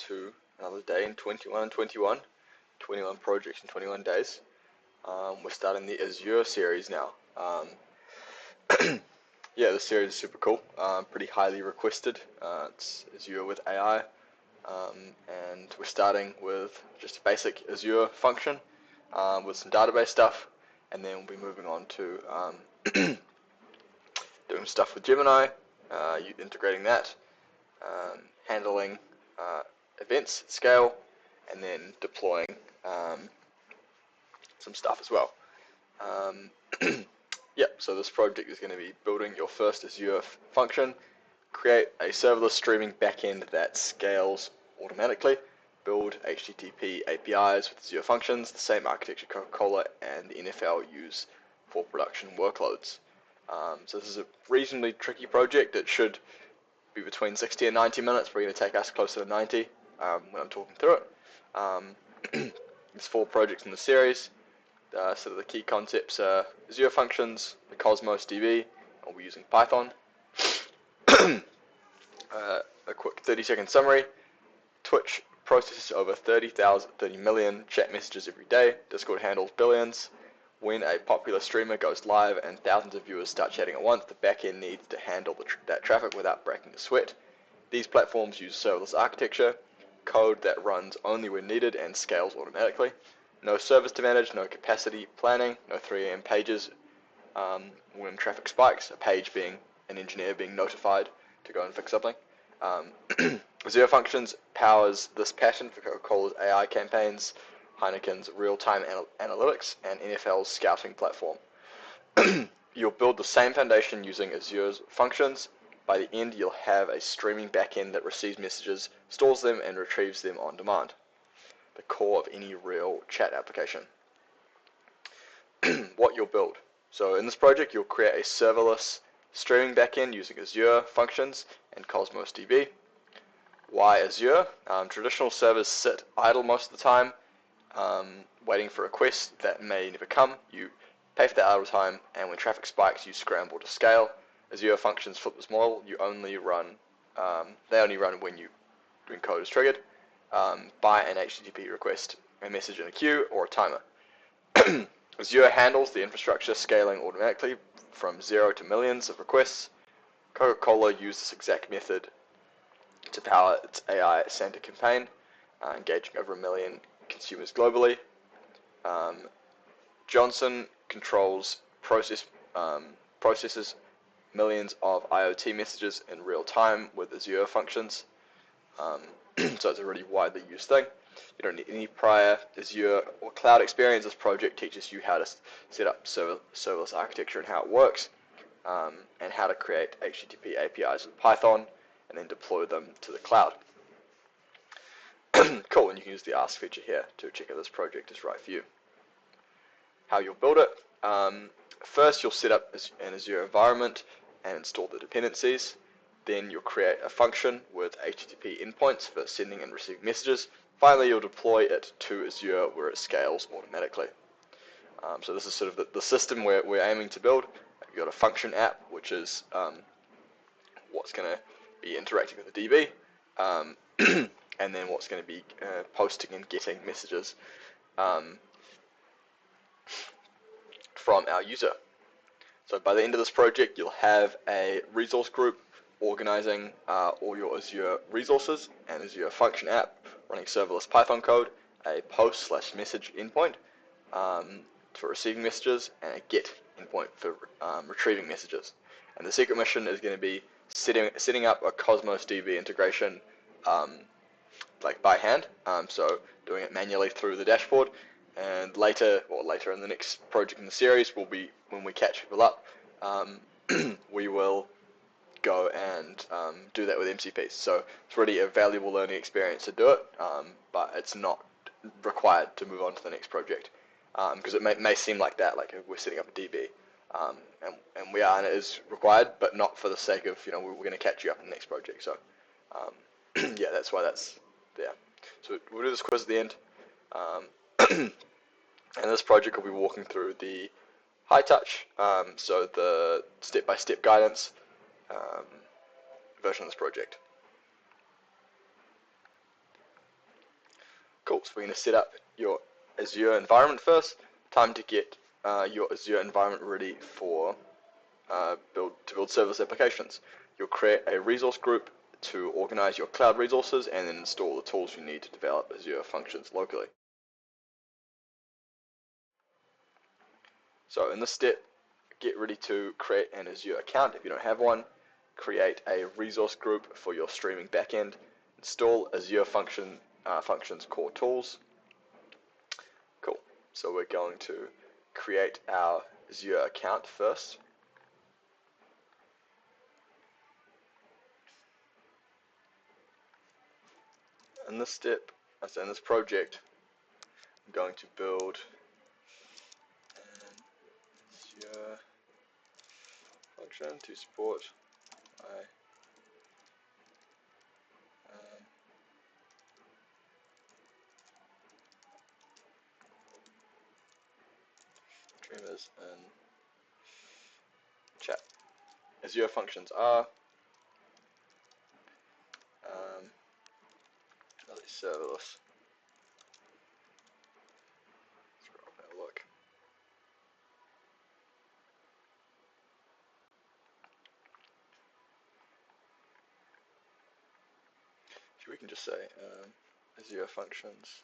to another day in 21 and 21. 21 projects in 21 days. We're starting the Azure series now. Yeah, this series is super cool, pretty highly requested. It's Azure with AI, and we're starting with just a basic Azure function with some database stuff, and then we'll be moving on to doing stuff with Gemini, integrating that, handling events at scale, and then deploying some stuff as well. Yep, so this project is going to be building your first Azure function, create a serverless streaming backend that scales automatically, build HTTP APIs with Azure Functions, the same architecture Coca-Cola and the NFL use for production workloads. So this is a reasonably tricky project. It should be between 60 and 90 minutes. We're going to take us closer to 90 when I'm talking through it. There's 4 projects in the series. So the key concepts are Azure Functions, the Cosmos DB, and we'll be using Python. A quick 30-second summary. Twitch processes over 30 million chat messages every day. Discord handles billions. When a popular streamer goes live and thousands of viewers start chatting at once, the backend needs to handle that traffic without breaking a sweat. These platforms use serverless architecture, code that runs only when needed and scales automatically. No servers to manage, no capacity planning, no 3 AM pages when traffic spikes, a page being an engineer being notified to go and fix something. Azure Functions powers this pattern for Coca-Cola's AI campaigns, Heineken's real-time analytics, and NFL's scouting platform. You'll build the same foundation using Azure's functions. By the end, you'll have a streaming backend that receives messages, stores them, and retrieves them on demand. The core of any real chat application. What you'll build. So in this project, you'll create a serverless streaming backend using Azure Functions and Cosmos DB. Why Azure? Traditional servers sit idle most of the time, waiting for requests that may never come. You pay for that idle time, and when traffic spikes, you scramble to scale. Azure Functions flip this model. You only run, they only run when code is triggered. By an HTTP request, a message in a queue, or a timer. Azure handles the infrastructure scaling automatically from 0 to millions of requests. Coca-Cola used this exact method to power its AI Santa campaign, engaging over 1 million consumers globally. Johnson Controls processes millions of IoT messages in real time with Azure Functions. So it's a really widely used thing. You don't need any prior Azure or cloud experience. This project teaches you how to set up serverless architecture and how it works, and how to create HTTP APIs with Python, and then deploy them to the cloud. Cool, and you can use the Ask feature here to check if this project is right for you. How you'll build it. First, you'll set up an Azure environment and install the dependencies. Then you'll create a function with HTTP endpoints for sending and receiving messages. Finally, you'll deploy it to Azure where it scales automatically. So this is sort of the system we're aiming to build. You've got a function app, which is what's going to be interacting with the DB, and then what's going to be posting and getting messages from our user. So by the end of this project, you'll have a resource group organizing all your Azure resources, an Azure function app running serverless Python code, a post/message endpoint for receiving messages, and a get endpoint for retrieving messages. And the secret mission is going to be setting up a Cosmos DB integration like by hand, so doing it manually through the dashboard. And later in the next project in the series, will be when we catch people up, we will go and do that with MCPs. So it's really a valuable learning experience to do it, but it's not required to move on to the next project, because it may seem like that, like if we're setting up a DB, and we are, and it is required, but not for the sake of, we're going to catch you up in the next project. So yeah, that's why that's there. So we'll do this quiz at the end, and this project will be walking through the high touch, so the step-by-step guidance version of this project. Cool, so we're going to set up your Azure environment first. Time to get your Azure environment ready for build serverless applications. You'll create a resource group to organize your cloud resources and then install the tools you need to develop Azure Functions locally. So in this step, get ready to create an Azure account if you don't have one. Create a resource group for your streaming backend. Install Azure Functions core tools. Cool. So we're going to create our Azure account first. In this step, in this project, I'm going to build an Azure function to support my streamers and chat. Azure Functions are serverless. Let's have a look. We can just say Azure Functions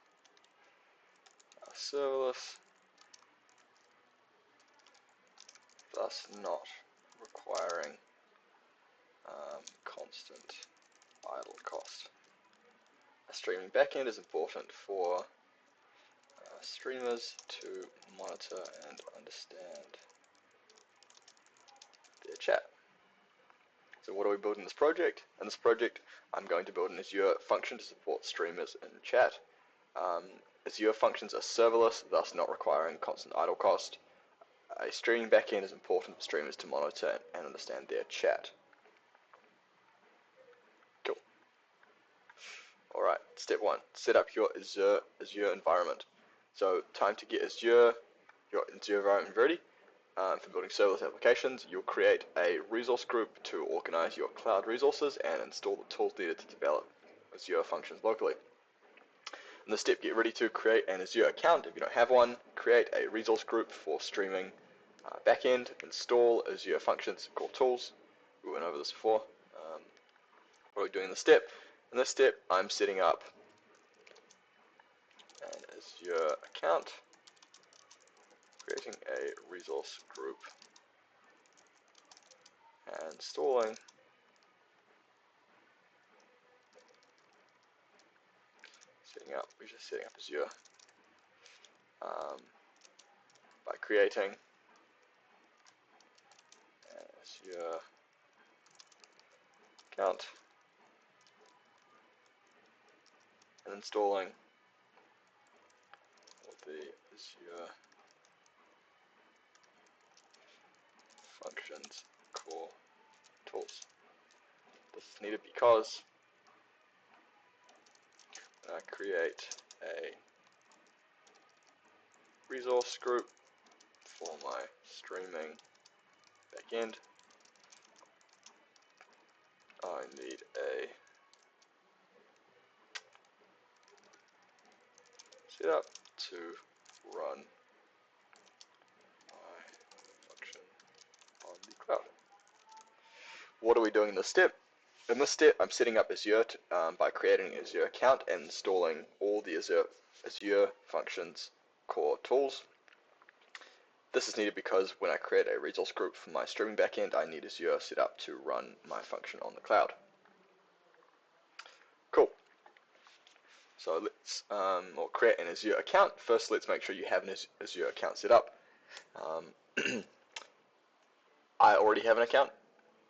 are serverless, thus not requiring constant idle cost. A streaming backend is important for streamers to monitor and understand their chat. So what are we building in this project? In this project, I'm going to build an Azure function to support streamers and chat. Azure functions are serverless, thus not requiring constant idle cost. A streaming backend is important for streamers to monitor and understand their chat. Cool. Alright, step 1. Set up your Azure environment. So time to get your Azure environment ready. For building serverless applications, you'll create a resource group to organize your cloud resources and install the tools needed to develop Azure functions locally. In this step, get ready to create an Azure account if you don't have one. Create a resource group for streaming backend. Install Azure Functions core tools. We went over this before. What are we doing in this step? In this step, I'm setting up an Azure account, creating a resource group, and installing we're just setting up Azure by creating an Azure account and installing all the Azure Functions core tools. This is needed because when I create a resource group for my streaming backend, I need a setup to run my function on the cloud. What are we doing in this step? In this step, I'm setting up Azure by creating an Azure account and installing all the Azure Functions core tools. This is needed because when I create a resource group for my streaming backend, I need Azure set up to run my function on the cloud. Cool. So let's create an Azure account. First, let's make sure you have an Azure account set up. I already have an account,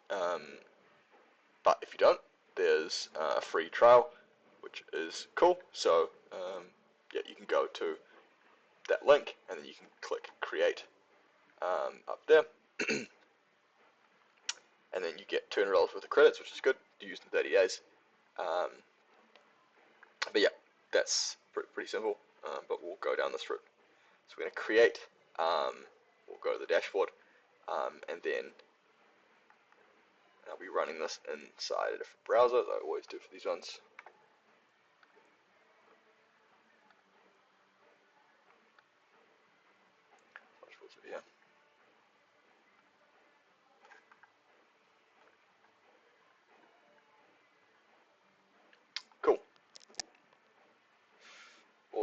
but if you don't, there's a free trial, which is cool. So yeah, you can go to that link and then you can click create up there, and then you get $200 worth of credits, which is good. You use in 30 days. But yeah, that's pretty simple, but we'll go down this route. So we're going to create, we'll go to the dashboard, and then I'll be running this inside a different browser, as I always do for these ones.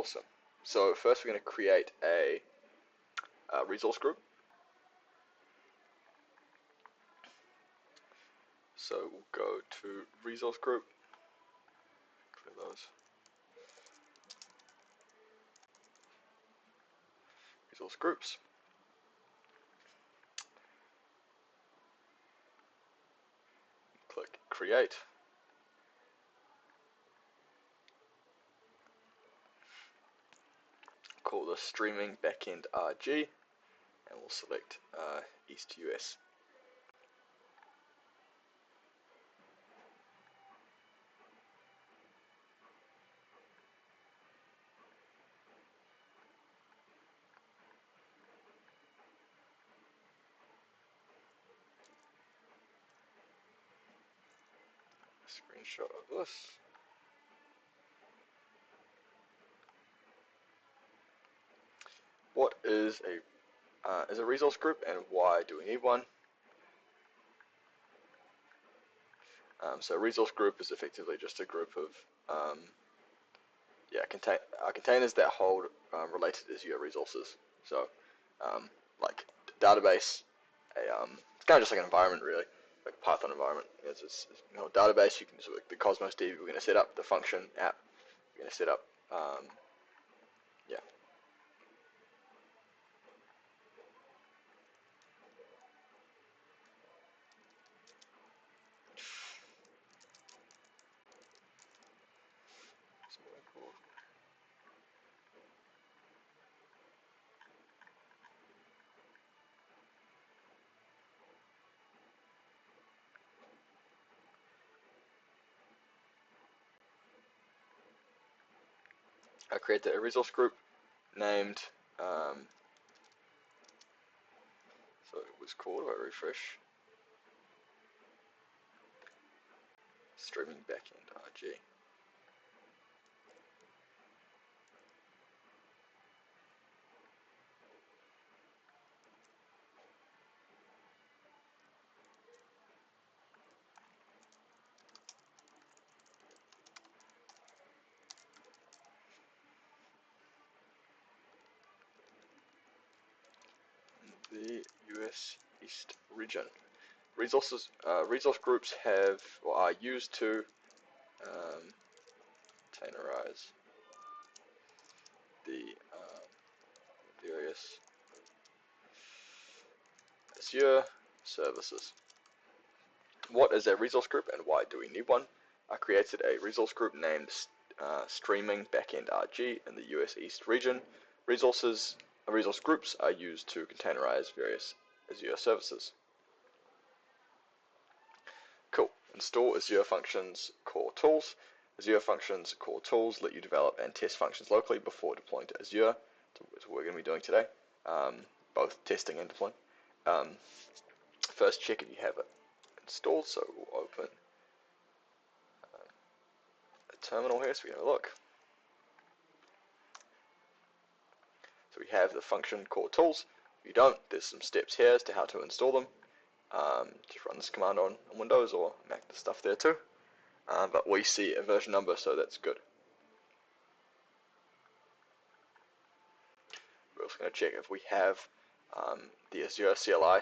Awesome. So first we're going to create a resource group. So we'll go to resource group, clear those, resource groups. Click create. Call this streaming backend RG, and we'll select East US. Screenshot of this. What is a resource group, and why do we need one? So a resource group is effectively just a group of containers that hold related Azure resources. So like database, it's kind of just like an environment really, like a Python environment. It's database. You can the Cosmos DB. We're going to set up the function app. We're going to set up yeah. I created a resource group named, so it was called, if I refresh, streaming backend RG. The US East region. Resource groups have or are used to containerize the various Azure services. What is a resource group and why do we need one? I created a resource group named Streaming Backend RG in the US East region. Resource groups are used to containerize various Azure services. Cool. Install Azure Functions core tools. Azure Functions core tools let you develop and test functions locally before deploying to Azure. That's what we're going to be doing today, both testing and deploying. First, check if you have it installed. So we'll open a terminal here so we can have a look. So we have the function core tools. If you don't, there's some steps here as to how to install them. Just run this command on Windows or Mac, the stuff there too. But we see a version number, so that's good. We're also going to check if we have the Azure CLI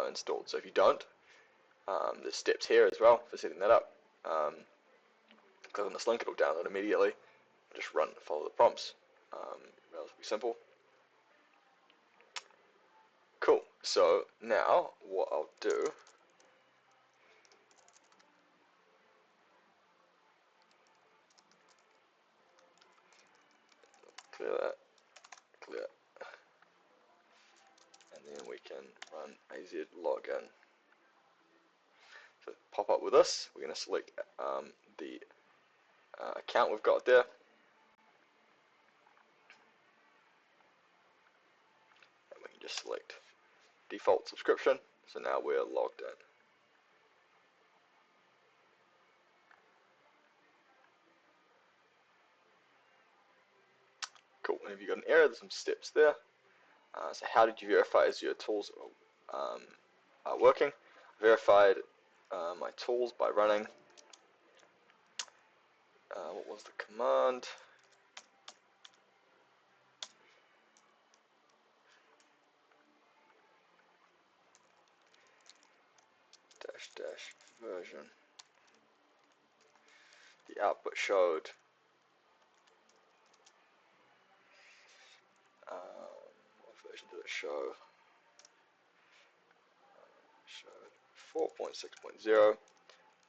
installed. So if you don't, there's steps here as well for setting that up. Click on this link, it'll download immediately. Just follow the prompts. Relatively simple. Cool. So now what I'll do, clear that, and then we can run AZ login. So pop up with this. We're going to select the account we've got there. And we can just select default subscription. So now we're logged in. Cool. And if you've got an error, there's some steps there. So how did you verify Azure tools are working? Verified my tools by running, what was the command? dash dash version. The output showed what version did it show? Showed 4.6.0.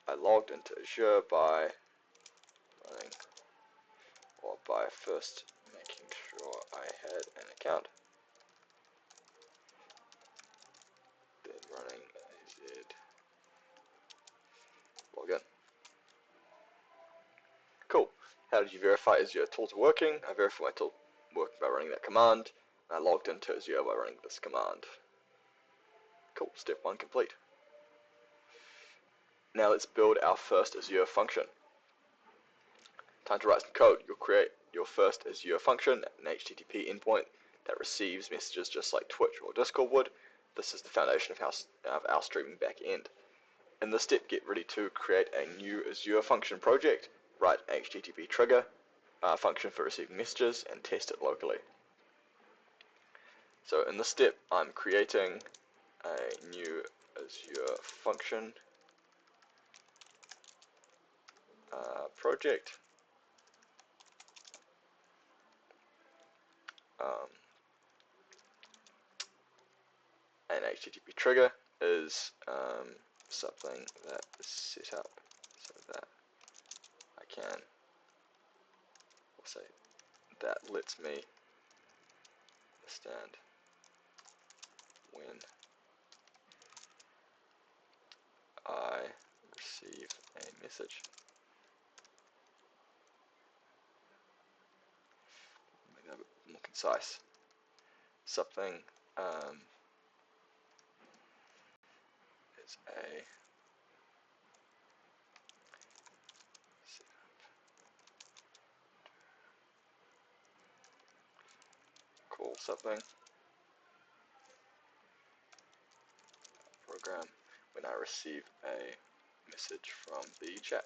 I logged into Azure by running, or by first making sure I had an account, then running AZ login. Cool. How did you verify Azure tools are working? I verified my tool working by running that command, and I logged into Azure by running this command. Cool. Step 1 complete. Now let's build our first Azure function. Time to write some code. You'll create your first Azure function, an HTTP endpoint that receives messages just like Twitch or Discord would. This is the foundation of our streaming backend. In this step, get ready to create a new Azure function project. Write an HTTP trigger function for receiving messages and test it locally. So in this step, I'm creating a new Azure function project. An HTTP trigger is something that is set up so that I can, we'll say, that lets me understand when I receive a message. Make that a bit more concise. Something is a call something program when I receive a message from the chat.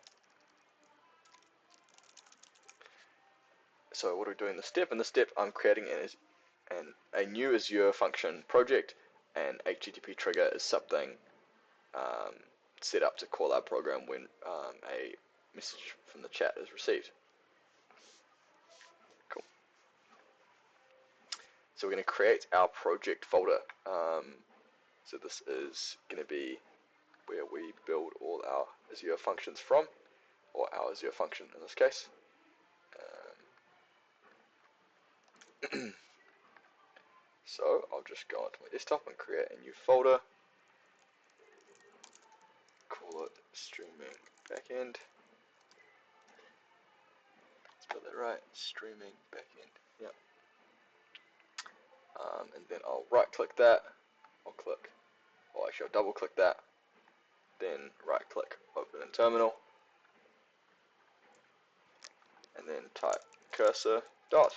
So what do we do in this step? In this step, I'm creating a new Azure function project, and HTTP trigger is something set up to call our program when a message from the chat is received. Cool. So we're going to create our project folder. So this is going to be where we build all our Azure functions from, or our Azure function in this case. So I'll just go onto my desktop and create a new folder. Call it streaming backend. Spell that right, streaming backend. Yep. And then I'll right click that. I'll double click that. Then right click, open in terminal. And then type cursor dot.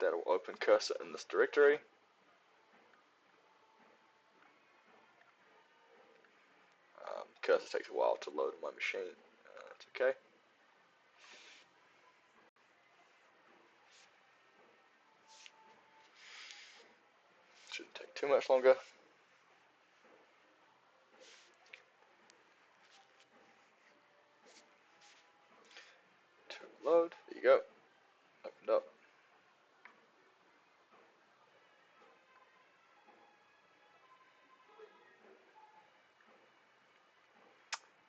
That'll open cursor in this directory. Cursor takes a while to load on my machine. That's okay. Shouldn't take too much longer. To load. There you go. Opened up.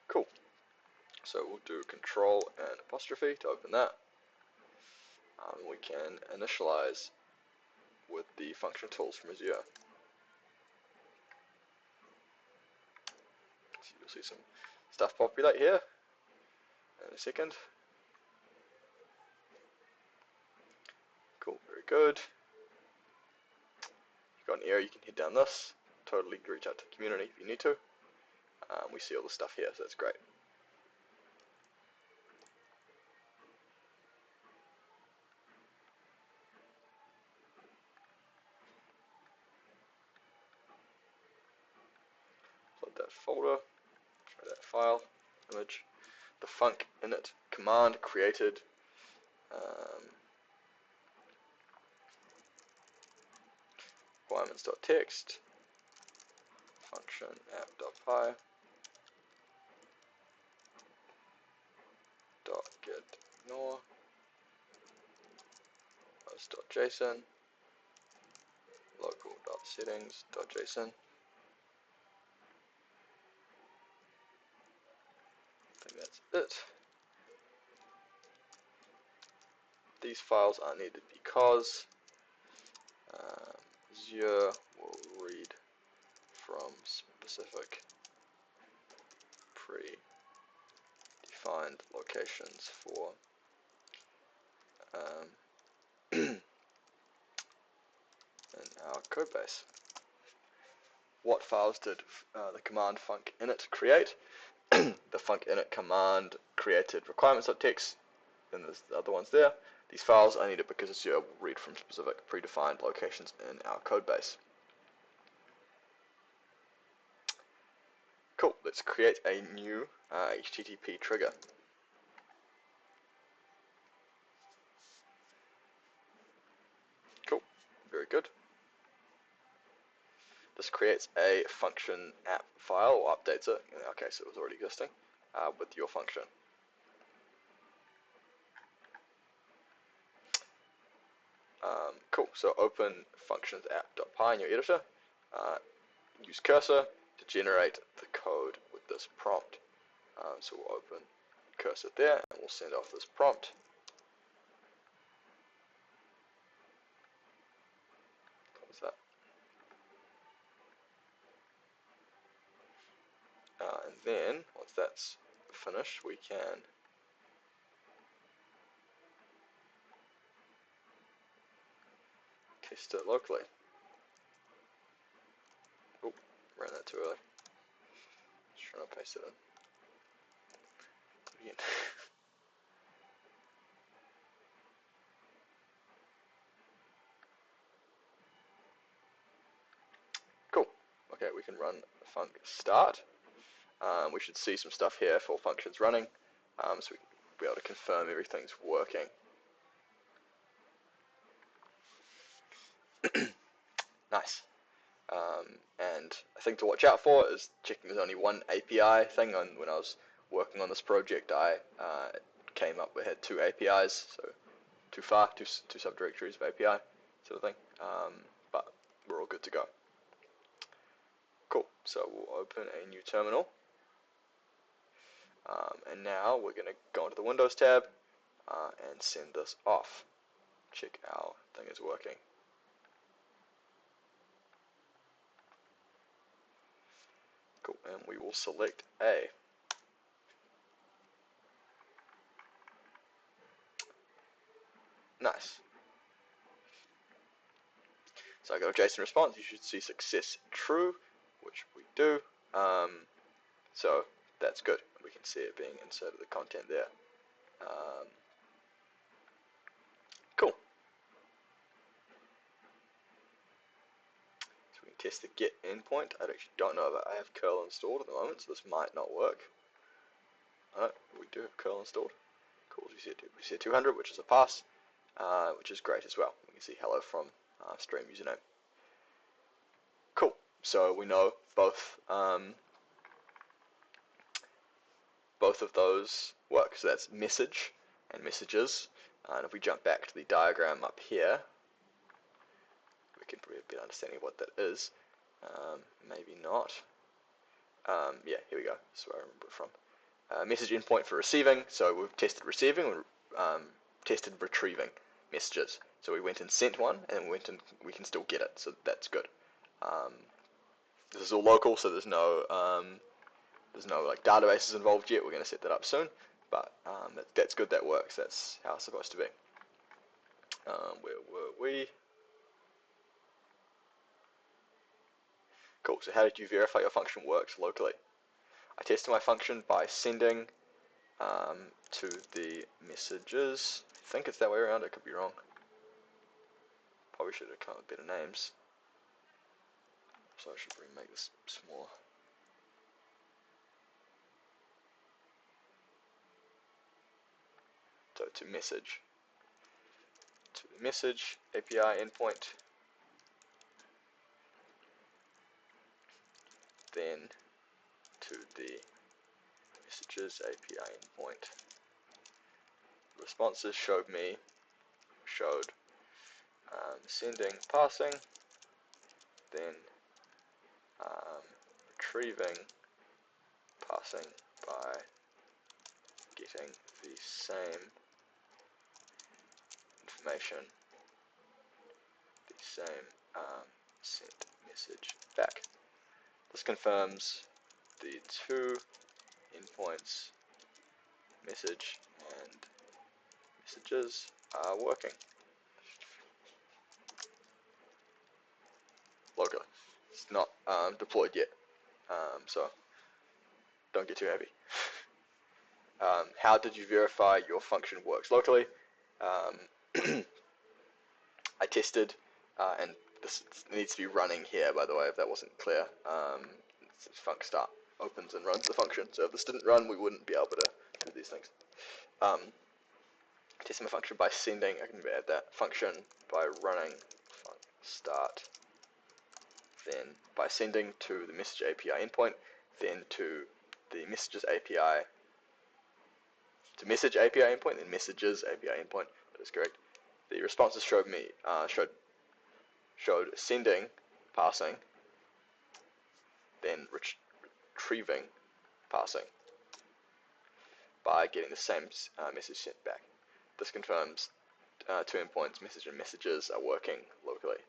Cool. So we'll do control and apostrophe to open that. We can initialize with the function tools from Azure. So you'll see some stuff populate here in a second. Cool, very good. If you've got an error, you can head down this. Totally reach out to the community if you need to. We see all the stuff here, so that's great. Upload that folder, try that file, image. The func init command created requirements.txt function app.py .get ignore host.json local.settings.json. I think that's it. These files are needed because Azure will read from specific pre-defined locations for in our codebase. What files did the command func_init create? The func_init command created requirements.txt, and there's the other ones there. These files are needed because Azure will read from specific predefined locations in our codebase. Cool, let's create a new HTTP trigger. Cool, very good. This creates a function app file, or updates it, in our case it was already existing, with your function. Cool, so open functions app.py in your editor, use cursor to generate the code with this prompt. So we'll open cursor there and we'll send off this prompt. Close that. And then once that's finished, we can test it locally. Oh, ran that too early. Just trying to paste it in. Again. Cool. Okay, we can run func start. We should see some stuff here for functions running, so we can be able to confirm everything's working. Nice. And a thing to watch out for is checking there's only one API thing. When I was working on this project, I came up with had two APIs, so two subdirectories of API sort of thing. But we're all good to go. Cool. So we'll open a new terminal. And now we're going to go into the Windows tab and send this off. Check our thing is working. Cool, and we will select A. Nice. So I got a JSON response. You should see success true, which we do. So that's good. We can see it being inserted the content there. Cool. So we can test the get endpoint. I actually don't know that I have curl installed at the moment, so this might not work. Oh, we do have curl installed. Cool. We see 200, which is a pass, which is great as well. We can see hello from stream username. Cool. So we know both of those work. So that's message and messages. And if we jump back to the diagram up here, we can probably have a bit understanding of what that is. Maybe not. Yeah, here we go. That's where I remember it from. Message endpoint for receiving. So we've tested receiving, tested retrieving messages. So we went and sent one, and we can still get it. So that's good. This is all local, so there's no like databases involved yet. We're going to set that up soon, but that's good. That works. That's how it's supposed to be. Where were we? Cool. So how did you verify your function works locally? I tested my function by sending to the messages. I think it's that way around. I could be wrong. Probably should have come up with better names. So I should make this smaller. So to message. To the message API endpoint. then to the messages API endpoint. Responses showed sending, passing, then retrieving, passing by getting the same information, the same sent message back. This confirms the two endpoints, message and messages, are working locally. It's not deployed yet, so don't get too happy. How did you verify your function works locally? I tested, and this needs to be running here, by the way, if that wasn't clear. Func start opens and runs the function. So if this didn't run, we wouldn't be able to do these things. Testing my function by sending, I can add that function by running func start, then by sending to the message API endpoint, then to the messages API, to message API endpoint, then messages API endpoint. That is correct. The responses showed sending, passing, then retrieving, passing, by getting the same message sent back. This confirms two endpoints, message and messages, are working locally.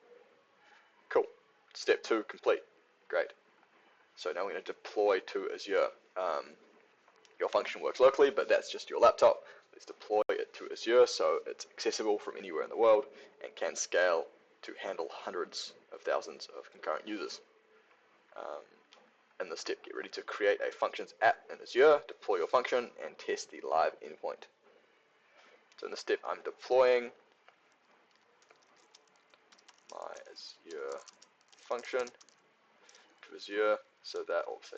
Cool. Step 2 complete. Great. So now we're going to deploy to Azure. Your function works locally, but that's just your laptop. Let's deploy it to Azure so it's accessible from anywhere in the world and can scale to handle hundreds of thousands of concurrent users. In this step, get ready to create a functions app in Azure, deploy your function, and test the live endpoint. So in this step, I'm deploying my Azure function to Azure so that, or say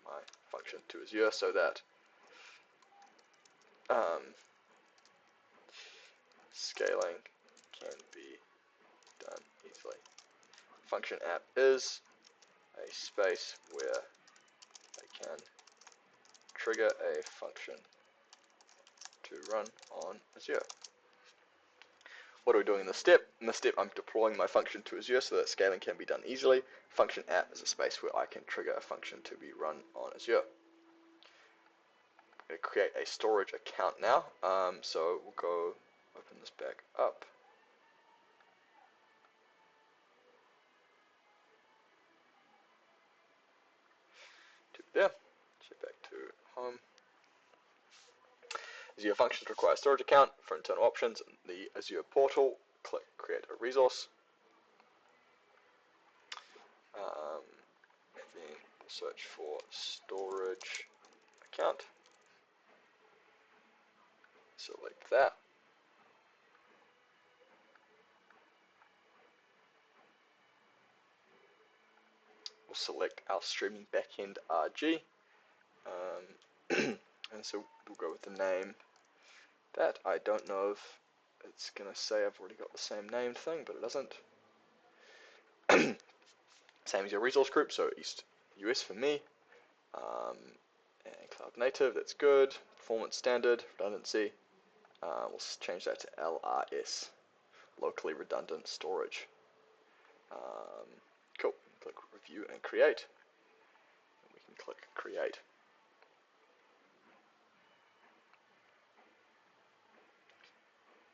my function to Azure so that scaling can be done easily. Function app is a space where I can trigger a function to run on Azure. What are we doing in this step? In this step, I'm deploying my function to Azure so that scaling can be done easily. Function app is a space where I can trigger a function to be run on Azure. I'm going to create a storage account now. So we'll go open this back up. To there. Shift back to home. Azure Functions require storage account. For internal options, in the Azure portal, click Create a Resource. And then search for storage account. Select that. We'll select our streaming backend RG. And so we'll go with the name that. I don't know if it's going to say I've already got the same named thing, but it doesn't. Same as your resource group, so East US for me. And Cloud Native, that's good. Performance Standard, redundancy. We'll change that to LRS, Locally Redundant Storage. Cool. Click Review and Create. And we can click Create.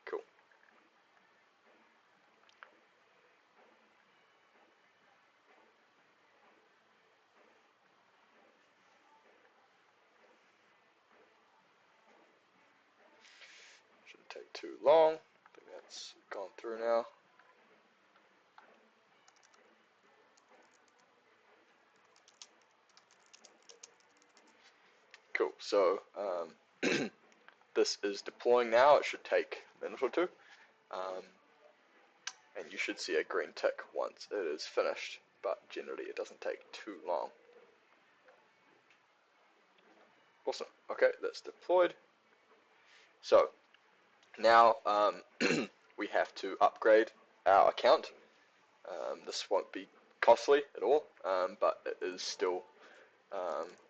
Cool. Shouldn't take too long. I think that's gone through now. Cool. So this is deploying now. It should take a minute or two. And you should see a green tick once it is finished, but generally it doesn't take too long. Awesome. Okay, that's deployed. So now we have to upgrade our account. This won't be costly at all, but it is still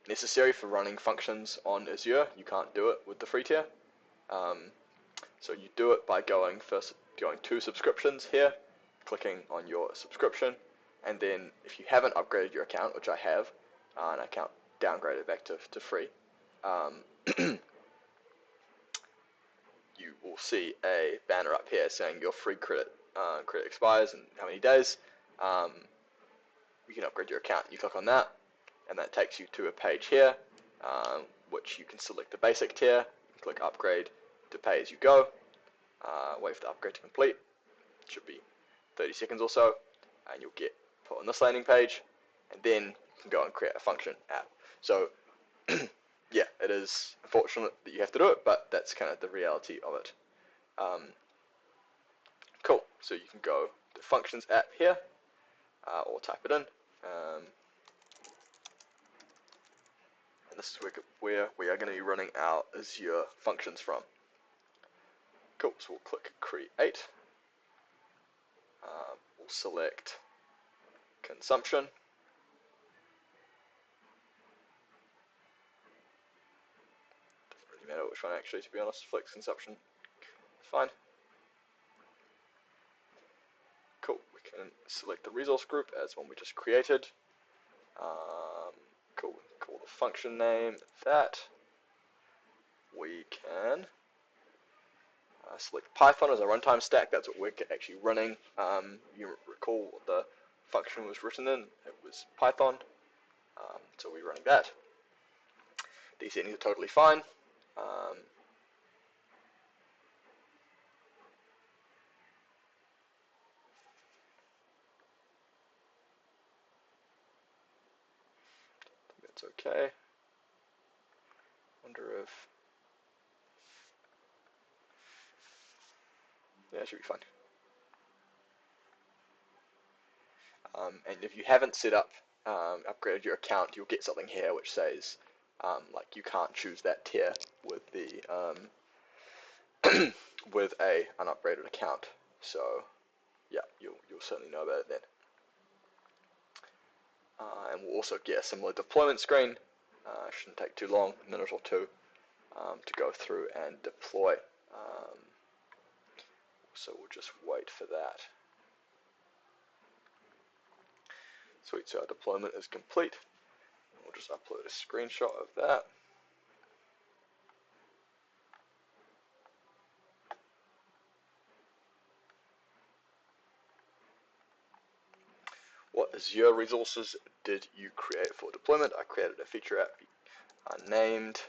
necessary for running functions on Azure. You can't do it with the free tier. So you do it by going to subscriptions here, clicking on your subscription, and then if you haven't upgraded your account, which I have, and I can't downgrade it back to free, you will see a banner up here saying your free credit expires in how many days. You can upgrade your account. You click on that, and that takes you to a page here, which you can select the basic tier, click upgrade to pay as you go, wait for the upgrade to complete. It should be 30 seconds or so, and you'll get put on this landing page, and then you can go and create a function app. So yeah, it is unfortunate that you have to do it, but that's kind of the reality of it. Cool, so you can go to Functions app here, or type it in, and this is where we are going to be running our Azure Functions from. Cool, so we'll click Create, we'll select Consumption, doesn't really matter which one actually, to be honest. Flex Consumption, fine. Cool, we can select the resource group as one we just created. Cool, we can call the function name that. We can select Python as a runtime stack. That's what we're actually running. You recall what the function was written in. It was Python, so we're running that. These settings are totally fine. That's okay. Wonder if, yeah, it should be fine. And if you haven't set up, upgraded your account, you'll get something here which says, like, you can't choose that tier with the with a unupgraded account. So yeah, you'll certainly know about it then. And we'll also get a similar deployment screen. Shouldn't take too long, a minute or two, to go through and deploy. So we'll just wait for that. Sweet, so our deployment is complete. We'll just upload a screenshot of that. What Azure resources did you create for deployment? I created a feature app named,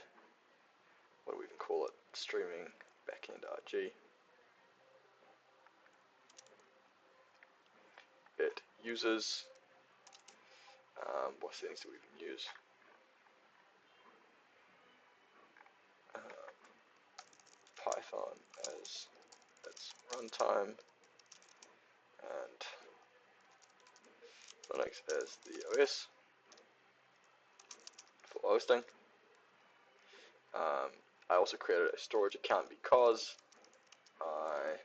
what do we even call it? Streaming Backend RG. It uses, what settings do we even use? Python as its runtime, and Linux as the OS for hosting. I also created a storage account because I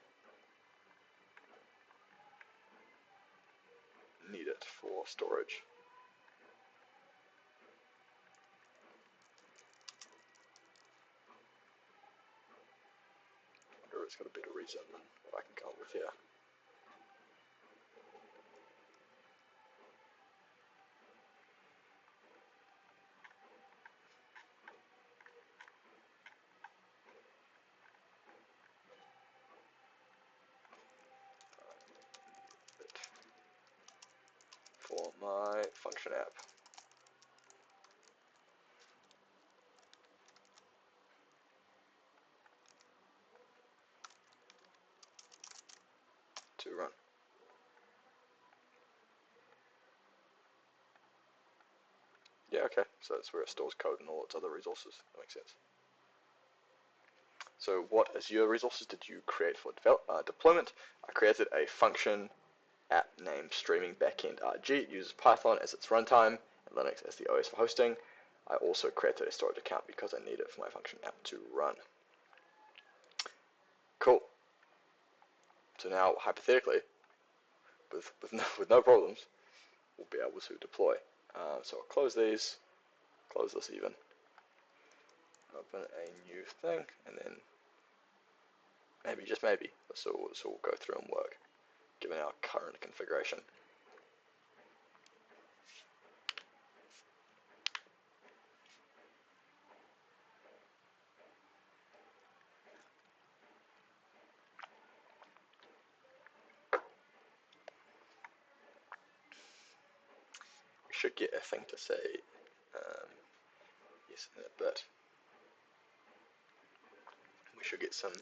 need it for storage. I wonder if it's got a better reason than what I can come up with here. For my function app. To run. Yeah, okay, so that's where it stores code and all its other resources. That makes sense. So what Azure resources did you create for deployment? I created a function app named Streaming Backend RG. It uses Python as its runtime and Linux as the OS for hosting. I also created a storage account because I need it for my function app to run. Cool. So now, hypothetically, with no problems, we'll be able to deploy. So I'll close these, close this even, open a new thing, and then maybe, just maybe, this will go through and work, given our current configuration. We should get a thing to say yes in a bit. We should get some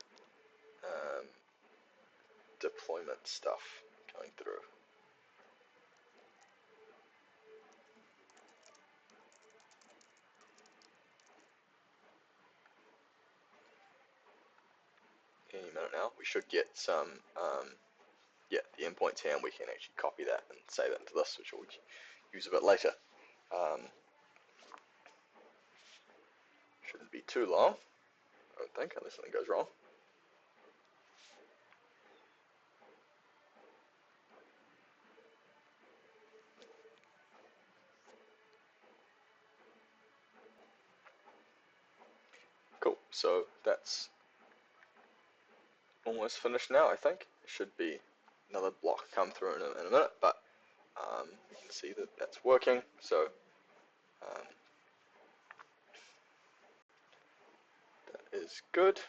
deployment stuff going through. Any minute now, we should get some, yeah, the endpoints here, and we can actually copy that and save it into this, which we'll use a bit later. Shouldn't be too long, I don't think, unless something goes wrong. Cool, so that's almost finished now, I think. There should be another block come through in a minute, but you can see that that's working, so that is good.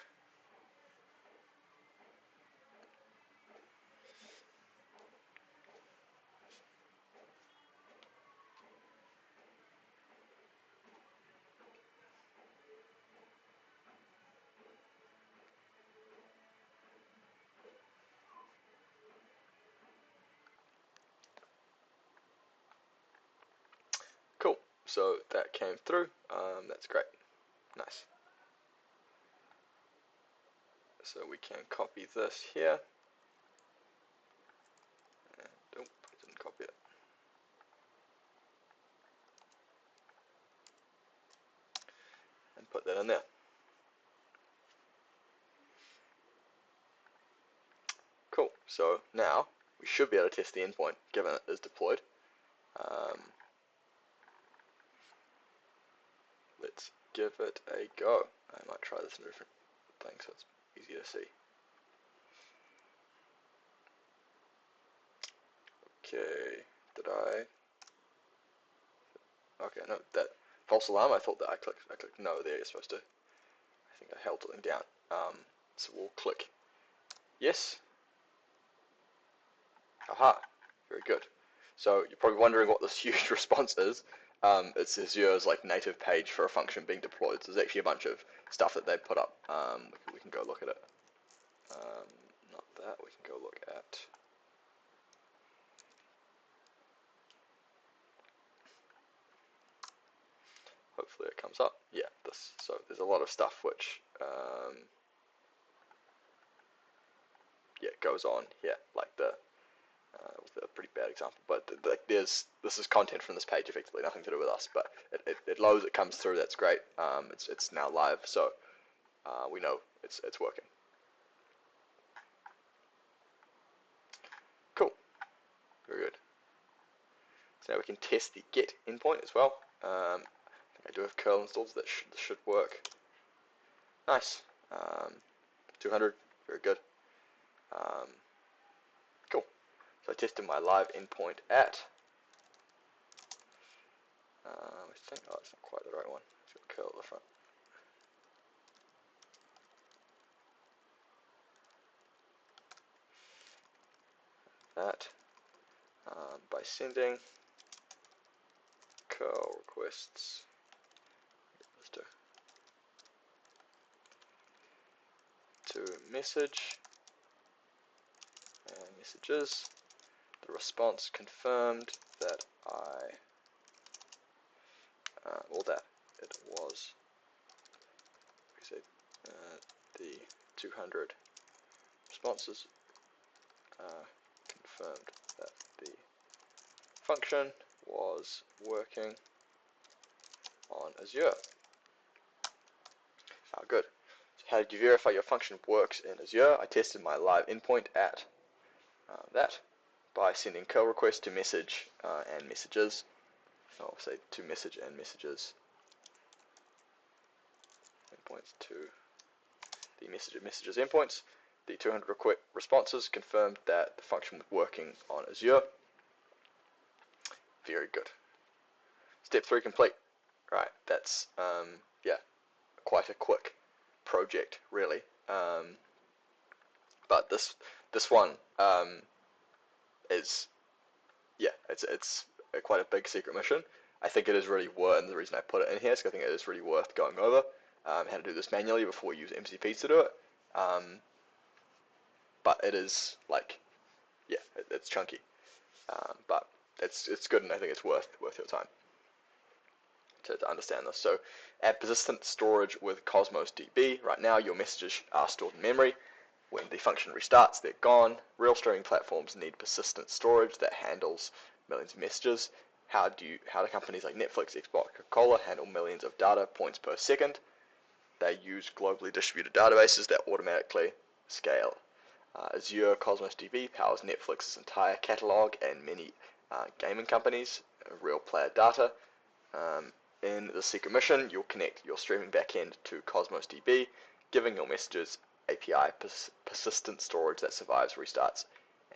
Cool, so that came through, that's great, nice. So we can copy this here, and, oh, I didn't copy it. And put that in there. Cool, so now we should be able to test the endpoint, given it is deployed. Let's give it a go. I might try this in a different thing so it's easier to see. Okay, did I? Okay, no, that false alarm. I thought that I clicked no there. You're supposed to. I think I held something down. So we'll click yes. Aha, very good. So you're probably wondering what this huge response is. It's Azure's like native page for a function being deployed. So there's actually a bunch of stuff that they put up. We can go look at it. Not that. We can go look at. Hopefully it comes up. Yeah, this. So there's a lot of stuff which, yeah, goes on here, like with a pretty bad example, but like this is content from this page, effectively nothing to do with us, but it loads, it comes through. That's great. It's now live, so we know it's working. Cool, very good. So now we can test the get endpoint as well. I think I do have curl installed, so that should work. Nice. 200, very good. Cool. So I tested my live endpoint at. I think, oh, it's not quite the right one. It's got curl at the front. That by sending curl requests to message and messages. The response confirmed that or that it was, we said, the 200 responses confirmed that the function was working on Azure. Good. So how did you verify your function works in Azure? I tested my live endpoint at that. by sending curl requests to message and messages. I'll say to message and messages endpoints to the message and messages endpoints. The 200 responses confirmed that the function was working on Azure. Very good. Step 3 complete. Right, that's yeah, quite a quick project, really. But this one is, yeah, it's quite a big secret mission. I think it is really worth, and the reason I put it in here is because I think it is really worth going over how to do this manually before we use MCPs to do it. But it is like, yeah, it's chunky, but it's good, and I think it's worth your time to understand this. So, add persistent storage with Cosmos DB. Right now, your messages are stored in memory. When the function restarts, they're gone. Real streaming platforms need persistent storage that handles millions of messages. How do companies like Netflix, Xbox, Coca-Cola handle millions of data points per second? They use globally distributed databases that automatically scale. Azure Cosmos DB powers Netflix's entire catalog and many gaming companies' real player data. In the secret mission, you'll connect your streaming backend to Cosmos DB, giving your messages API persistent storage that survives restarts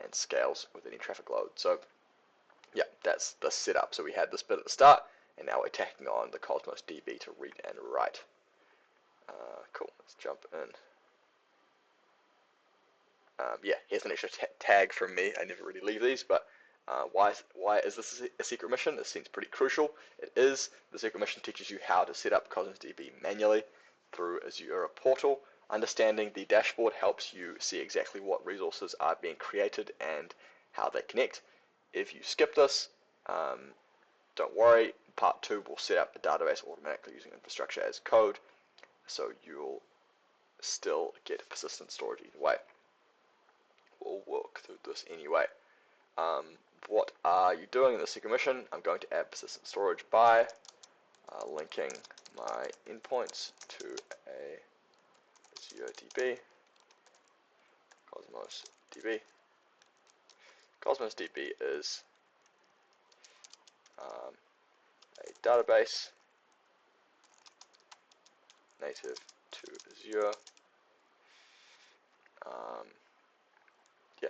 and scales with any traffic load. So, yeah, that's the setup. So we had this bit at the start, and now we're tacking on the Cosmos DB to read and write. Cool. Let's jump in. Yeah, here's an extra tag from me. I never really leave these, but why is this a secret mission? This seems pretty crucial. It is. The secret mission teaches you how to set up Cosmos DB manually through Azure portal. Understanding the dashboard helps you see exactly what resources are being created and how they connect. If you skip this, don't worry. Part 2 will set up the database automatically using infrastructure as code, so you'll still get persistent storage either way. We'll work through this anyway. What are you doing in the secret mission? I'm going to add persistent storage by linking my endpoints to a Azure DB, Cosmos DB. Cosmos DB is a database native to Azure. Yeah,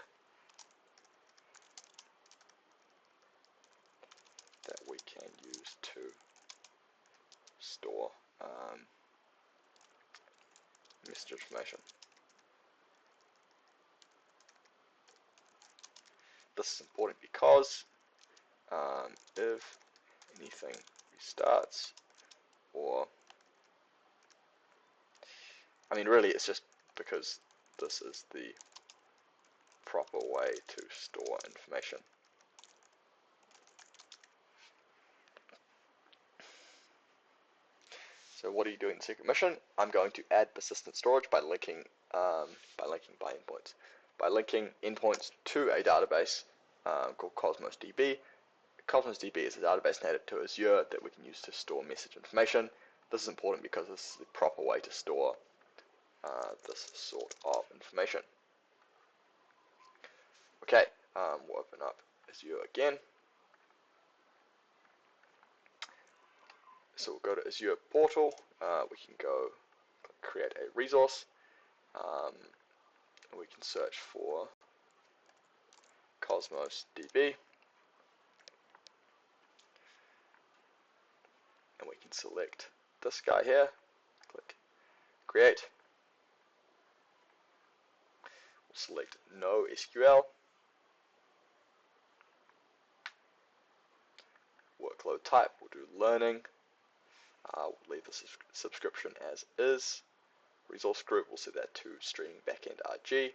that we can use to store message information. This is important because if anything restarts, or I mean, really, it's just because this is the proper way to store information. So what are you doing in the secret mission? I'm going to add persistent storage by linking by endpoints. By linking endpoints to a database called Cosmos DB. Cosmos DB is a database native to Azure that we can use to store message information. This is important because this is the proper way to store this sort of information. Okay, we'll open up Azure again. So we'll go to Azure portal. We can go create a resource. We can search for Cosmos DB. And we can select this guy here. Click create. We'll select no SQL. Workload type, we'll do learning. We'll leave the subscription as is. Resource group, we'll set that to streaming backend RG.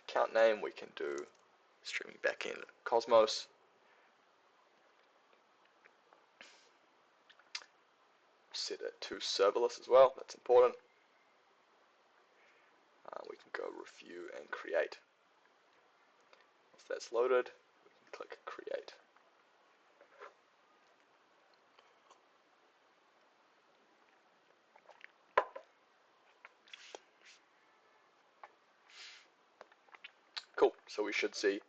Account name, we can do streaming backend Cosmos. Set it to serverless as well, that's important. We can go review and create. Once that's loaded, we can click create. Cool, so we should see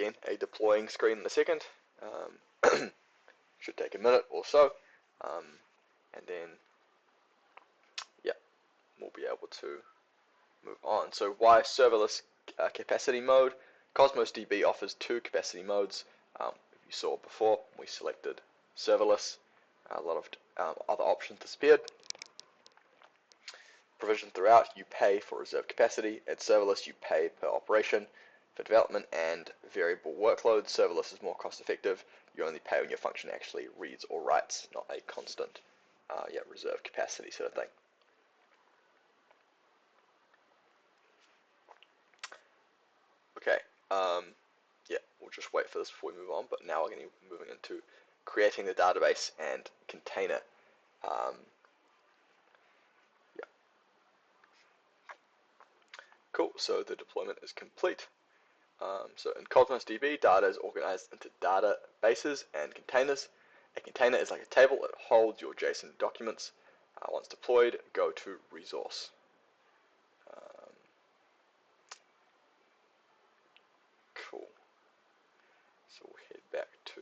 again, a deploying screen in a second. Should take a minute or so, and then yeah, we'll be able to move on. So why serverless capacity mode? Cosmos DB offers two capacity modes. If you saw before, we selected serverless. A lot of other options disappeared. Provision throughout, you pay for reserved capacity. At serverless, you pay per operation. For development and variable workloads, serverless is more cost effective. You only pay when your function actually reads or writes, not a constant reserved capacity sort of thing. Okay, we'll just wait for this before we move on, but now we're going to be moving into creating the database and container. Cool, so the deployment is complete. So in Cosmos DB, data is organized into databases and containers. A container is like a table that holds your JSON documents. Once deployed, go to resource. Cool. So we'll head back to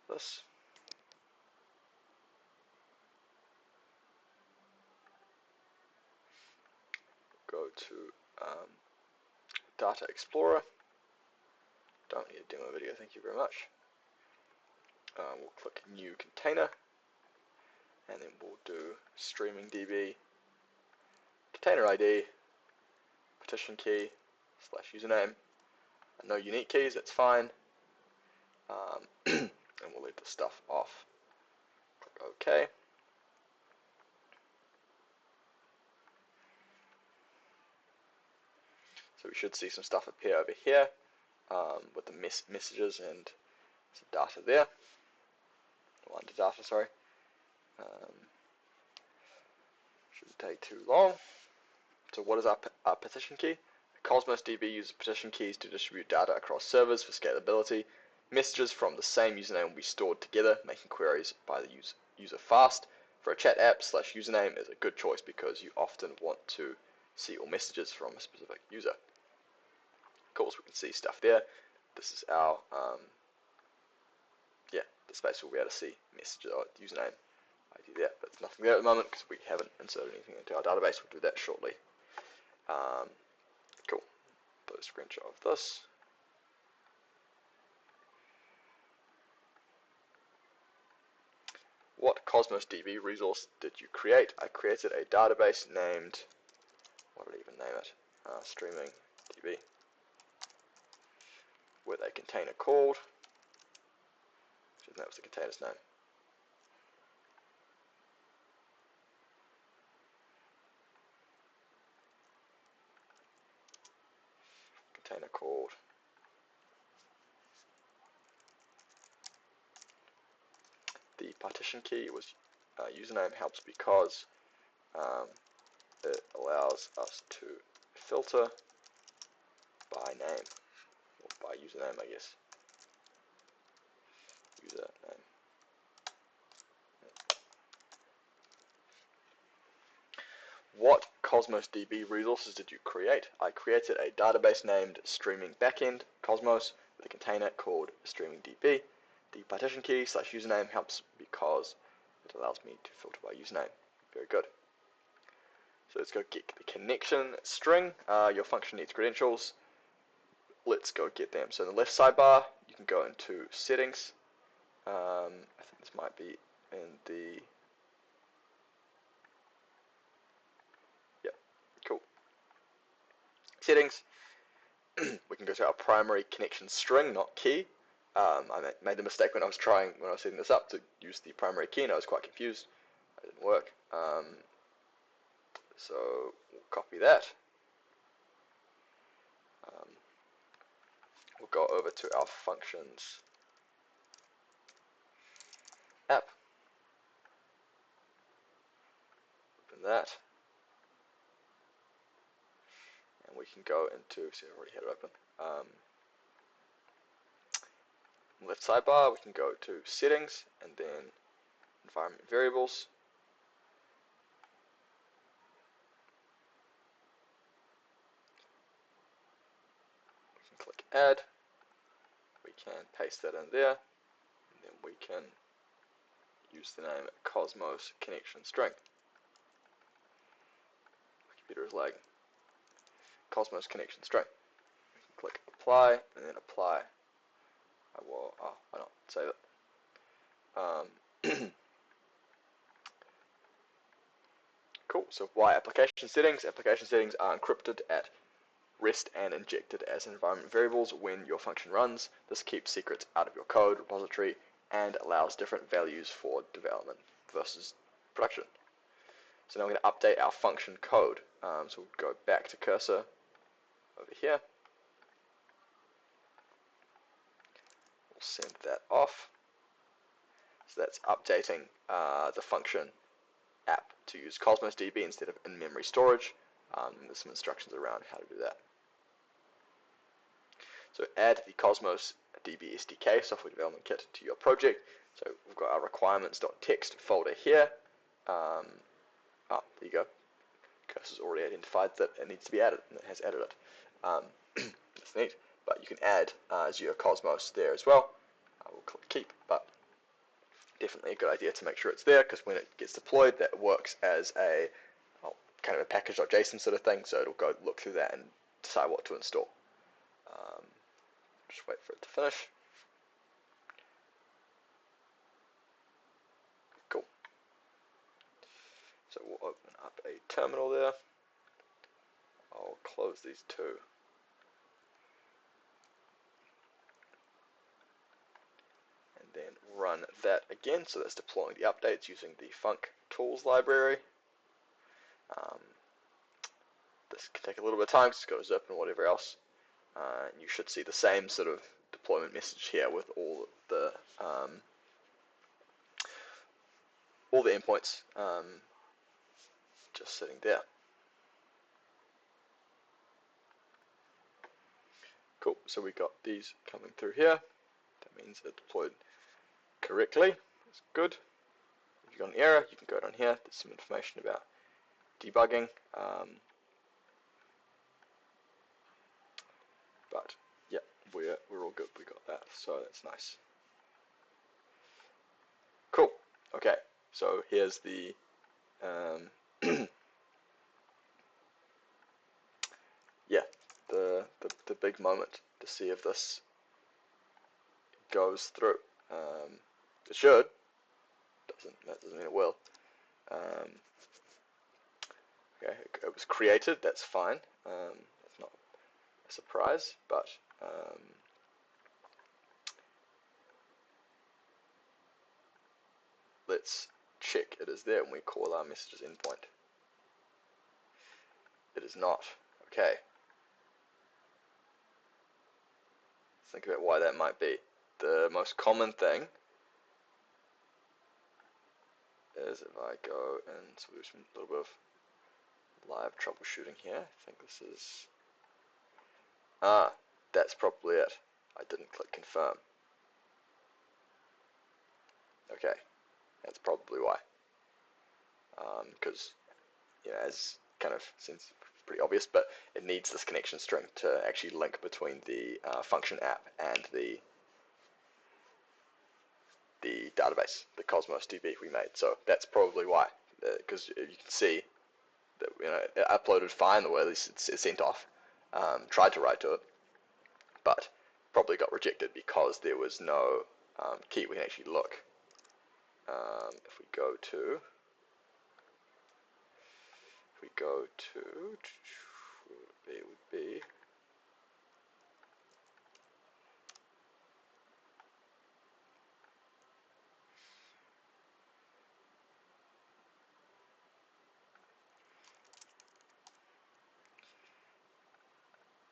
this. Go to Data Explorer. Don't need a demo video, thank you very much. We'll click New Container, and then we'll do Streaming DB, Container ID, partition key, / username. No unique keys, that's fine. And we'll leave the stuff off. Click OK. So we should see some stuff appear over here with the messages and some data there. Or under data, sorry. Shouldn't take too long. So what is our partition key? Cosmos DB uses partition keys to distribute data across servers for scalability. Messages from the same username will be stored together, making queries by the user fast. For a chat app, / username is a good choice because you often want to see all messages from a specific user. Of course, we can see stuff there. This is our, the space we'll be able to see messages or username ID there, but there's nothing there at the moment because we haven't inserted anything into our database. We'll do that shortly. Cool. Put a screenshot of this. What Cosmos DB resource did you create? I created a database named, what did I even name it? Streaming DB, with a container called, that was the container's name. Container called the partition key was username helps because it allows us to filter by name, or by username, I guess. Username. What Cosmos DB resources did you create? I created a database named Streaming Backend Cosmos with a container called Streaming DB. The partition key / username helps because it allows me to filter by username. Very good. So let's go get the connection string. Your function needs credentials. Let's go get them. So in the left sidebar, you can go into settings. I think this might be in the cool. Settings. We can go to our primary connection string, not key. I made the mistake when I was setting this up to use the primary key, and I was quite confused. It didn't work. So we'll copy that. We'll go over to our functions app. Open that. And we can go into, see, I already had it open. Left sidebar, we can go to settings and then environment variables. We can click add, we can paste that in there, and then we can use the name Cosmos connection string. My computer is lagging. Cosmos connection string. We can click apply, and then apply. I will, why not, save it. Cool, so why application settings? Application settings are encrypted at rest and injected as environment variables when your function runs. This keeps secrets out of your code repository and allows different values for development versus production. So now we're going to update our function code. So we'll go back to cursor over here. We'll send that off. So that's updating the function app to use Cosmos DB instead of in-memory storage. There's some instructions around how to do that. So add the Cosmos DB SDK, software development kit, to your project. So we've got our requirements.txt folder here. There you go. Cursor's already identified that it needs to be added, and it has added it. That's neat. But you can add Azure Cosmos there as well. I will click keep, but definitely a good idea to make sure it's there, because when it gets deployed, that works as a kind of a package.json sort of thing, so it'll go look through that and decide what to install. Just wait for it to finish. Cool. So we'll open up a terminal there. I'll close these two. And then run that again. So that's deploying the updates using the func tools library. This can take a little bit of time because it's got zip and whatever else. You should see the same sort of deployment message here with all the endpoints just sitting there. Cool. So we got these coming through here. That means it deployed correctly. That's good. If you've got an error, you can go down here. There's some information about debugging. But yeah, we're all good. We got that, so that's nice. Cool. Okay, so here's the yeah, the big moment to see if this goes through. It should. That doesn't mean it will. Okay, it was created. That's fine. That's not a surprise, but let's check it is there when we call our messages endpoint. It is not. Okay. Think about why that might be. The most common thing is if I go and so there's a little bit of live troubleshooting here. I think this is that's probably it. I didn't click confirm. Okay, that's probably why. Because as kind of seems pretty obvious, but it needs this connection string to actually link between the function app and the database, the Cosmos DB we made. So that's probably why, because you can see that it uploaded fine the way at least it's sent off. Tried to write to it, but probably got rejected because there was no key. We can actually look. If we go to it would be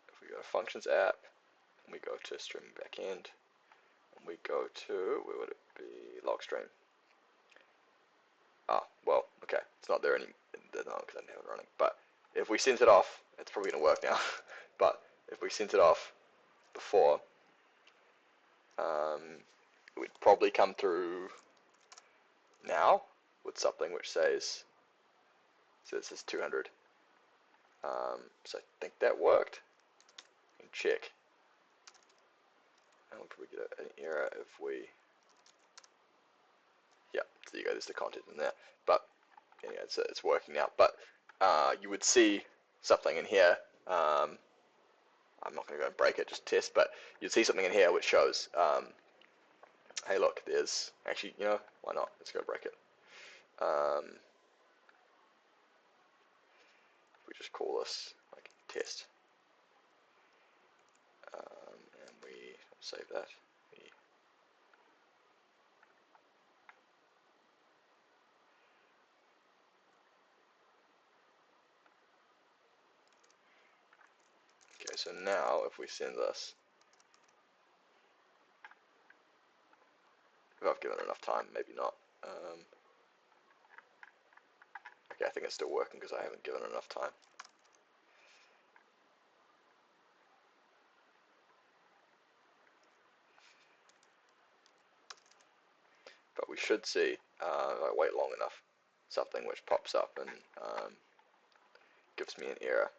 if we go to Functions app, and we go to Streaming Backend, and we go to, where would it be, Logstream. Well, okay, it's not there anymore because I didn't have it running. But if we sent it off, it's probably going to work now. But if we sent it off before, it would probably come through now with something which says, so this is 200. So I think that worked. And check. and we'll probably get an error if we, yeah, there you go, there's the content in there. But anyway, it's working now. But you would see something in here. I'm not going to go and break it, just test, but you'd see something in here which shows, hey look, there's actually, why not? Let's go break it. We just call this like test, and we save that. Okay, so now if we send this, if I've given it enough time, maybe not. Okay, I think it's still working because I haven't given it enough time. But we should see, if I wait long enough, something which pops up and gives me an error.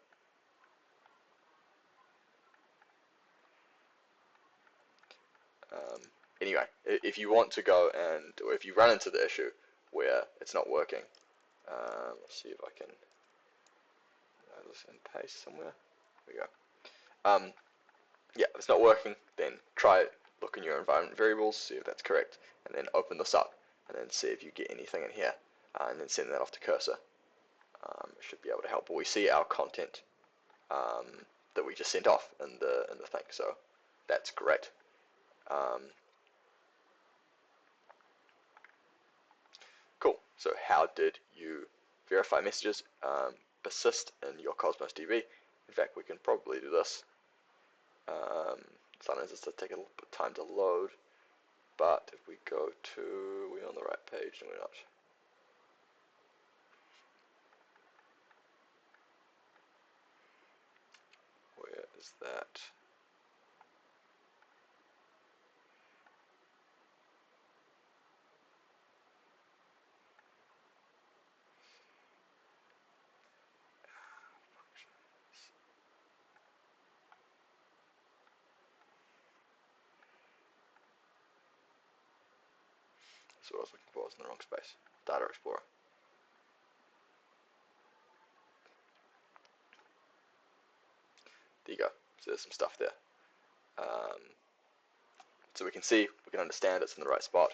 Anyway, if you want to go and, or if you run into the issue where it's not working, let's see if I can add this and paste somewhere. There we go. Yeah, if it's not working, then try look in your environment variables, see if that's correct, and then open this up, and then see if you get anything in here, and then send that off to Cursor. It should be able to help. But we see our content that we just sent off in the thing, so that's great. Cool. So how did you verify messages persist in your Cosmos DB? In fact, we can probably do this. Sometimes it's to take a little bit of time to load, but if we go to, we're on the right page, and we're not. Where is that? That's what I was looking for, I was in the wrong space. Data Explorer. There you go. So there's some stuff there. So we can see, we can understand it's in the right spot.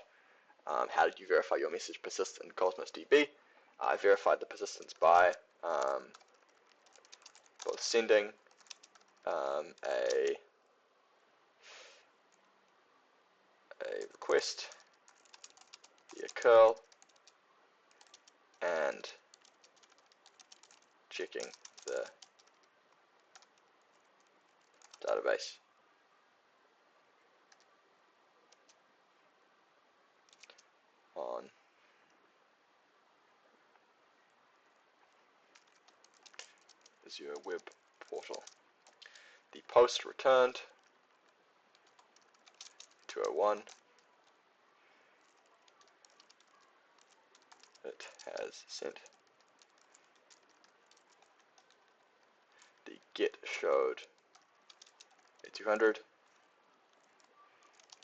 How did you verify your message persists in Cosmos DB? I verified the persistence by both sending a request via curl and checking the database. On Azure Web Portal. The post returned 201. It has sent. The get showed a 200.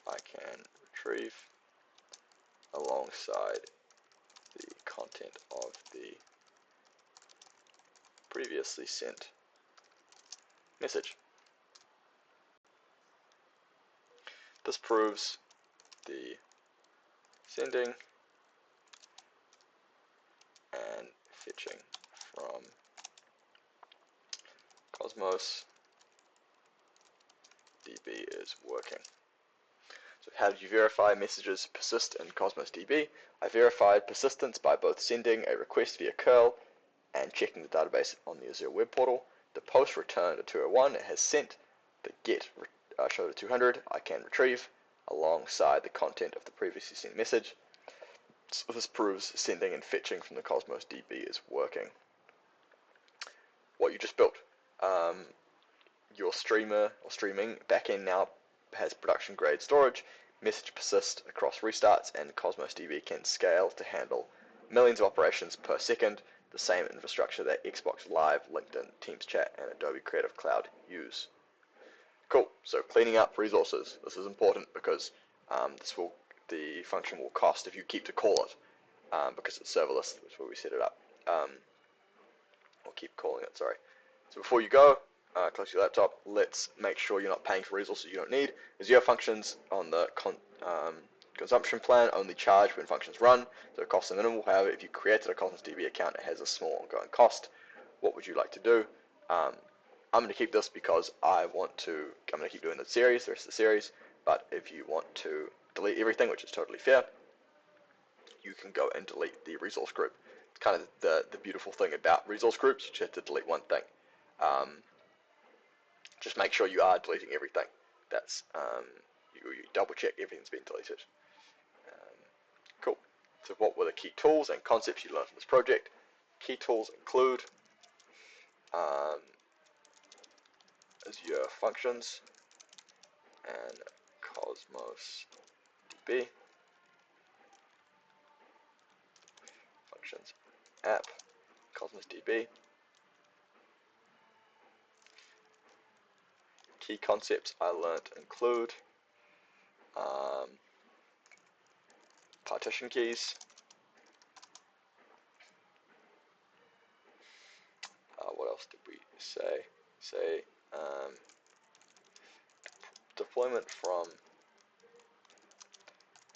I can retrieve alongside the content of the previously sent message. This proves the sending and fetching from Cosmos DB is working. So how did you verify messages persist in Cosmos DB? I verified persistence by both sending a request via curl and checking the database on the Azure Web Portal. The post returned a 201. It has sent. The get showed a 200. I can retrieve alongside the content of the previously sent message. So this proves sending and fetching from the Cosmos DB is working. What you just built. Your streamer or streaming backend now has production grade storage. Message persist across restarts, and Cosmos DB can scale to handle millions of operations per second, the same infrastructure that Xbox Live, LinkedIn, Teams Chat, and Adobe Creative Cloud use. Cool. So cleaning up resources. This is important because the function will cost if you keep to call it, because it's serverless, which is where we set it up. Or keep calling it, sorry. So before you go, close your laptop, let's make sure you're not paying for resources you don't need. Azure Functions on the consumption plan only charge when functions run, so it costs a minimal. However, if you created a Cosmos DB account, it has a small ongoing cost. What would you like to do? I'm going to keep this because I'm going to keep doing the rest of the series, but if you want to delete everything, which is totally fair, you can go and delete the resource group. It's kind of the beautiful thing about resource groups, you have to delete one thing. Just make sure you are deleting everything. That's you double check everything's been deleted. Cool. So what were the key tools and concepts you learned from this project? Key tools include Azure Functions and Cosmos DB. Functions app, Cosmos DB. Key concepts I learned include partition keys, what else did we say? Deployment from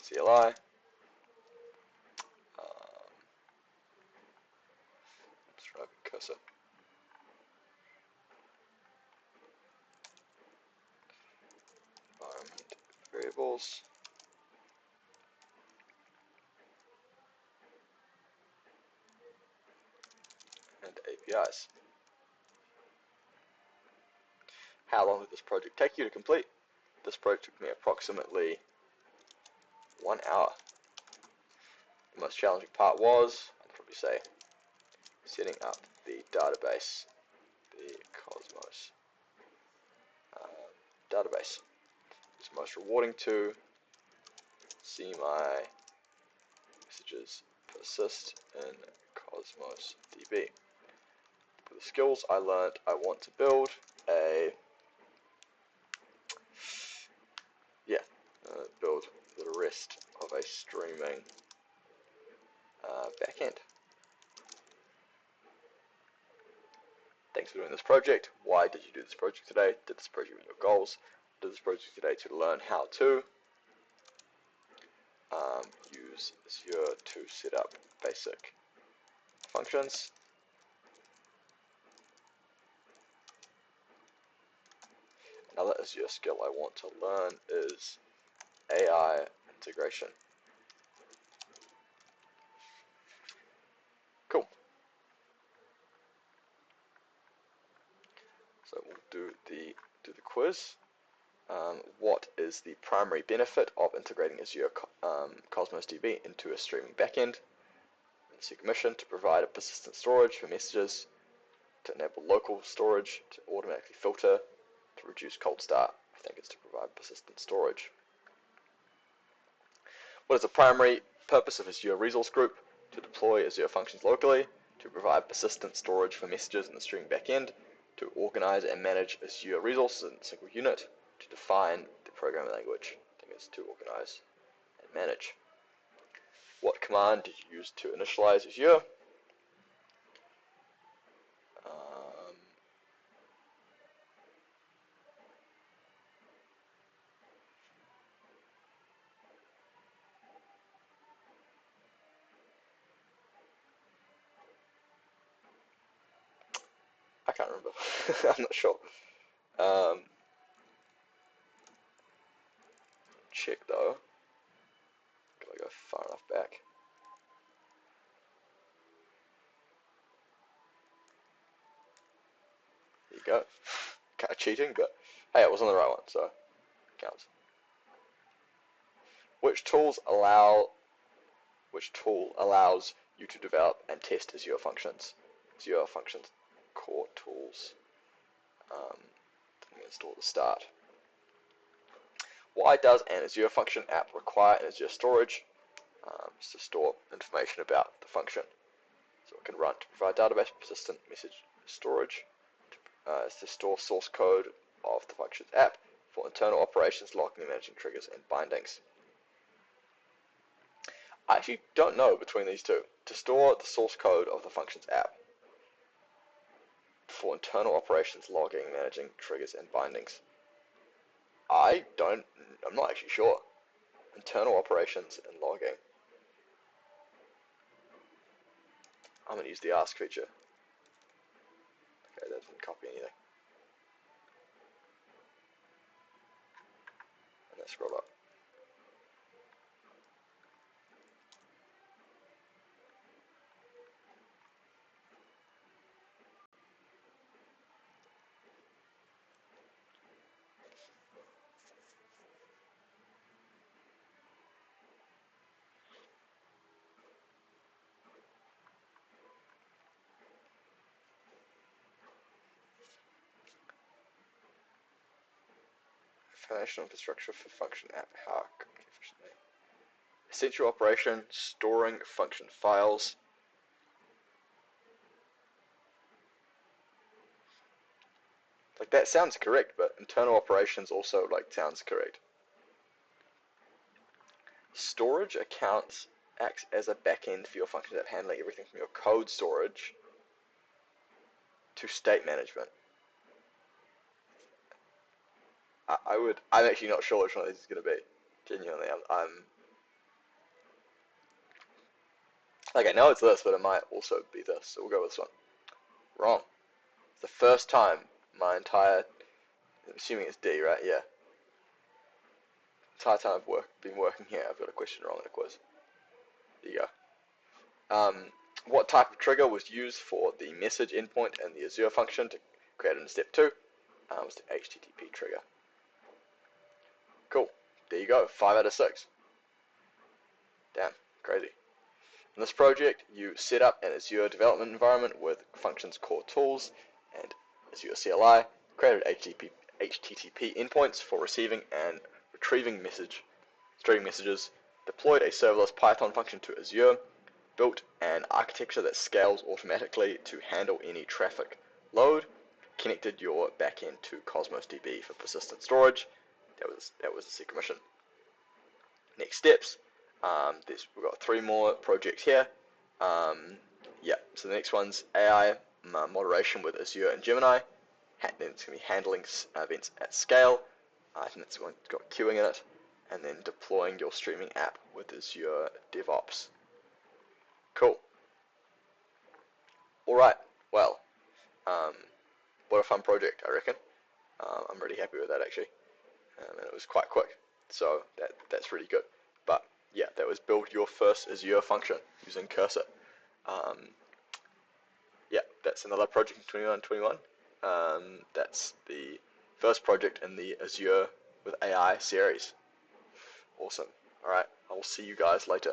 CLI, let's try a cursor. Environment variables, and APIs. How long did this project take you to complete? This project took me approximately 1 hour. The most challenging part was, I'd probably say, setting up the database, the Cosmos database. It's most rewarding to see my messages persist in Cosmos DB. For the skills I learned, I want to build build the rest of a streaming backend. Thanks for doing this project. Why did you do this project today? Did this project meet your goals? Did this project today to learn how to use Azure to set up basic functions. Another Azure skill I want to learn is AI integration. Cool. So we'll do the quiz. What is the primary benefit of integrating Azure Cosmos DB into a streaming backend? Second mission, to provide a persistent storage for messages, to enable local storage, to automatically filter, to reduce cold start. I think it's to provide persistent storage. What is the primary purpose of Azure Resource Group? To deploy Azure Functions locally, to provide persistent storage for messages in the streaming backend, to organize and manage Azure resources in a single unit, to define the programming language. I think it's to organize and manage. What command did you use to initialize Azure? I can't remember. I'm not sure. Check though. Gotta go far enough back. There you go. Kind of cheating, but hey, it was on the right one, so it counts. Which tool allows you to develop and test Azure Functions? Azure Functions core tools. Install at the start. Why does an Azure Function app require an Azure storage? To store information about the function. So it can run to provide database persistent message storage, to store source code of the function's app, for internal operations, logging and managing triggers and bindings. I actually don't know between these two. To store the source code of the Functions app for internal operations, logging, managing triggers and bindings. I'm not actually sure. Internal operations and logging. I'm going to use the ask feature. Okay, that didn't copy anything. And let's scroll up. Foundational infrastructure for function app. How efficiently? Essential operation, storing function files. Like that sounds correct, but internal operations also like sounds correct. Storage accounts acts as a backend for your function app, handling everything from your code storage to state management. I'm actually not sure which one of these is going to be. Genuinely, I'm like, I know it's this, but it might also be this, so we'll go with this one. Wrong. It's the first time my entire, I'm assuming it's D, right? Yeah. Entire time I've been working here, I've got a question wrong in a quiz. There you go. What type of trigger was used for the message endpoint and the Azure function to create in step 2? It was the HTTP trigger. Cool. There you go. 5 out of 6. Damn. Crazy. In this project, you set up an Azure development environment with Functions core tools and Azure CLI, created HTTP endpoints for receiving and retrieving messages, deployed a serverless Python function to Azure, built an architecture that scales automatically to handle any traffic load, connected your backend to Cosmos DB for persistent storage. That was the secret mission. Next steps. We've got 3 more projects here. Yeah, so the next one's AI moderation with Azure and Gemini. Then it's going to be handling events at scale. I think it's got queuing in it. And then deploying your streaming app with Azure DevOps. Cool. Alright, well, what a fun project, I reckon. I'm really happy with that, actually. And it was quite quick, so that's really good. But yeah, that was build your first Azure function using Cursor. Yeah, that's another project in 2021. That's the first project in the Azure with AI series. Awesome. Alright, I'll see you guys later.